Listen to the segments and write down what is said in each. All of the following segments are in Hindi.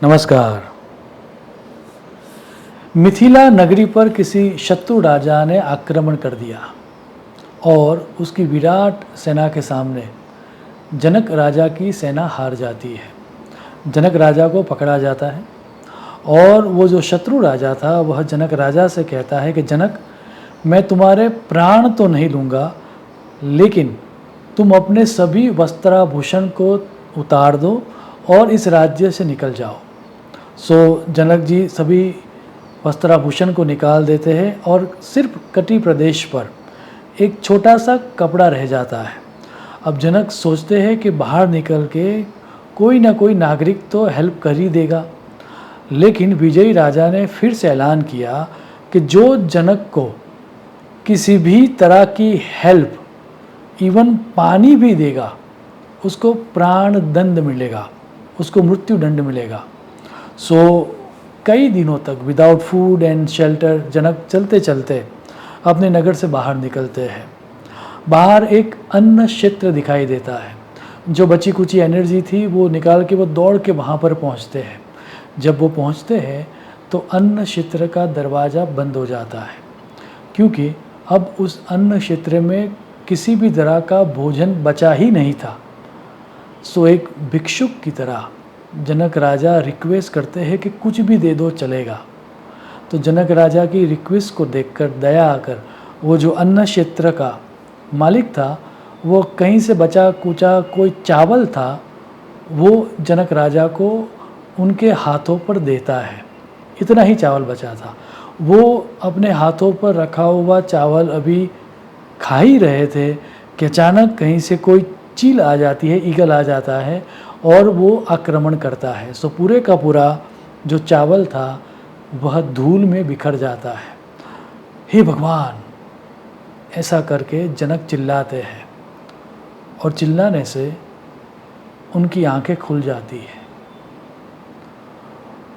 नमस्कार। मिथिला नगरी पर किसी शत्रु राजा ने आक्रमण कर दिया और उसकी विराट सेना के सामने जनक राजा की सेना हार जाती है। जनक राजा को पकड़ा जाता है और वो जो शत्रु राजा था वह जनक राजा से कहता है कि जनक, मैं तुम्हारे प्राण तो नहीं लूँगा, लेकिन तुम अपने सभी वस्त्राभूषण को उतार दो और इस राज्य से निकल जाओ। जनक जी सभी वस्त्राभूषण को निकाल देते हैं और सिर्फ कटी प्रदेश पर एक छोटा सा कपड़ा रह जाता है। अब जनक सोचते हैं कि बाहर निकल के कोई ना कोई नागरिक तो हेल्प कर ही देगा, लेकिन विजयी राजा ने फिर से ऐलान किया कि जो जनक को किसी भी तरह की हेल्प, इवन पानी भी देगा, उसको प्राण दंड मिलेगा, उसको मृत्यु दंड मिलेगा। कई दिनों तक विदाउट फूड एंड शेल्टर जनक चलते चलते अपने नगर से बाहर निकलते हैं। बाहर एक अन्न क्षेत्र दिखाई देता है। जो बची कुची एनर्जी थी वो निकाल के वो दौड़ के वहाँ पर पहुँचते हैं। जब वो पहुँचते हैं तो अन्न क्षेत्र का दरवाज़ा बंद हो जाता है, क्योंकि अब उस अन्न क्षेत्र में किसी भी तरह का भोजन बचा ही नहीं था। एक भिक्षुक की तरह जनक राजा रिक्वेस्ट करते हैं कि कुछ भी दे दो चलेगा। तो जनक राजा की रिक्वेस्ट को देखकर दया आकर वो जो अन्न क्षेत्र का मालिक था, वो कहीं से बचा कुचा कोई चावल था, वो जनक राजा को उनके हाथों पर देता है। इतना ही चावल बचा था। वो अपने हाथों पर रखा हुआ चावल अभी खा ही रहे थे कि अचानक कहीं से कोई चील आ जाती है, ईगल आ जाता है और वो आक्रमण करता है। पूरे का पूरा जो चावल था वह धूल में बिखर जाता है। हे भगवान, ऐसा करके जनक चिल्लाते हैं और चिल्लाने से उनकी आंखें खुल जाती हैं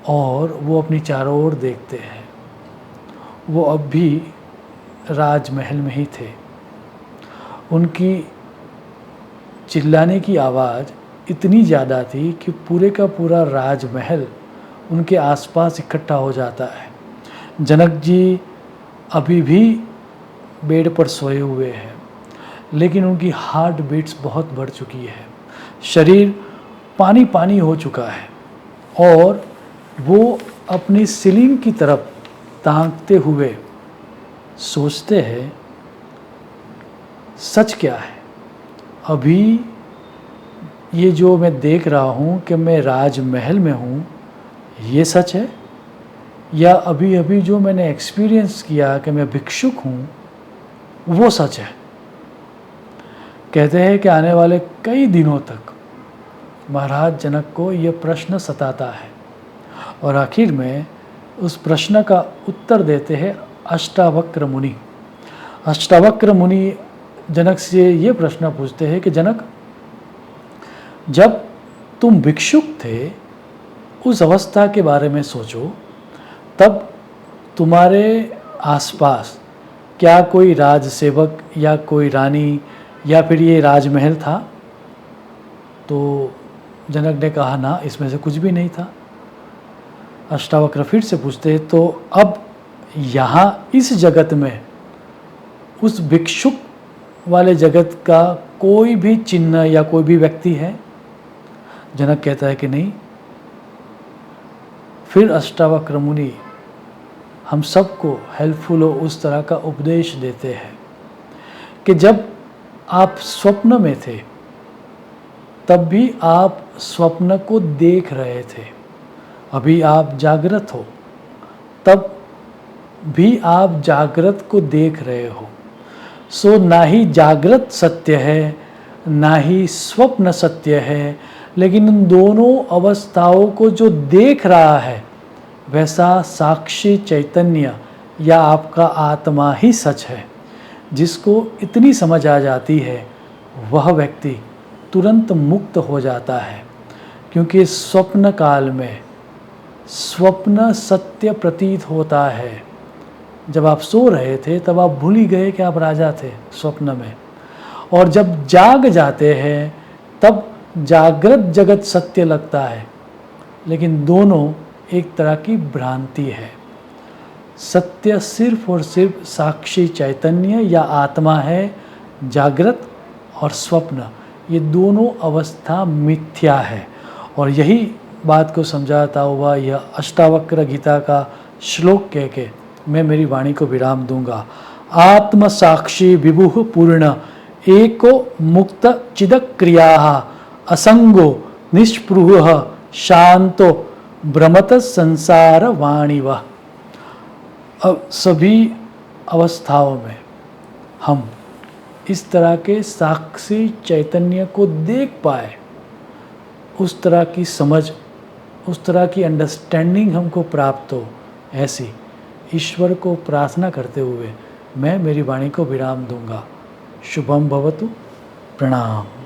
और वो अपनी चारों ओर देखते हैं। वो अब भी राजमहल में ही थे। उनकी चिल्लाने की आवाज़ इतनी ज़्यादा थी कि पूरे का पूरा राजमहल उनके आसपास इकट्ठा हो जाता है। जनक जी अभी भी बेड पर सोए हुए हैं, लेकिन उनकी हार्ट बीट्स बहुत बढ़ चुकी है। शरीर पानी पानी हो चुका है और वो अपनी सीलिंग की तरफ ताकते हुए सोचते हैं, सच क्या है? अभी ये जो मैं देख रहा हूँ कि मैं राजमहल में हूँ, ये सच है? या अभी अभी जो मैंने एक्सपीरियंस किया कि मैं भिक्षुक हूँ, वो सच है? कहते हैं कि आने वाले कई दिनों तक महाराज जनक को ये प्रश्न सताता है और आखिर में उस प्रश्न का उत्तर देते हैं अष्टावक्र मुनि। अष्टावक्र मुनि जनक से ये प्रश्न पूछते हैं कि जनक, जब तुम भिक्षुक थे उस अवस्था के बारे में सोचो, तब तुम्हारे आसपास क्या कोई राजसेवक या कोई रानी या फिर ये राजमहल था? तो जनक ने कहा, ना, इसमें से कुछ भी नहीं था। अष्टावक्र फिर से पूछते, तो अब यहाँ इस जगत में उस भिक्षुक वाले जगत का कोई भी चिन्ह या कोई भी व्यक्ति है? जनक कहता है कि नहीं। फिर अष्टावक्र मुनि हम सबको हेल्पफुल हो उस तरह का उपदेश देते हैं कि जब आप स्वप्न में थे तब भी आप स्वप्न को देख रहे थे, अभी आप जागृत हो तब भी आप जागृत को देख रहे हो। ना ही जागृत सत्य है, ना ही स्वप्न सत्य है, लेकिन इन दोनों अवस्थाओं को जो देख रहा है वैसा साक्षी चैतन्य या आपका आत्मा ही सच है। जिसको इतनी समझ आ जाती है वह व्यक्ति तुरंत मुक्त हो जाता है, क्योंकि स्वप्न काल में स्वप्न सत्य प्रतीत होता है। जब आप सो रहे थे तब आप भूल ही गए कि आप राजा थे स्वप्न में, और जब जाग जाते हैं तब जागृत जगत सत्य लगता है। लेकिन दोनों एक तरह की भ्रांति है। सत्य सिर्फ और सिर्फ साक्षी चैतन्य या आत्मा है। जागृत और स्वप्न ये दोनों अवस्था मिथ्या है। और यही बात को समझाता हुआ यह अष्टावक्र गीता का श्लोक कह के मैं मेरी वाणी को विराम दूंगा। आत्म साक्षी विभु पूर्ण एको मुक्त चिद क्रिया असंगो निष्पृह शांतो भ्रमत संसार वाणिव। अब सभी अवस्थाओं में हम इस तरह के साक्षी चैतन्य को देख पाए, उस तरह की समझ, उस तरह की अंडरस्टैंडिंग हमको प्राप्त हो, ऐसी ईश्वर को प्रार्थना करते हुए मैं मेरी वाणी को विराम दूंगा। शुभम भवतु। प्रणाम।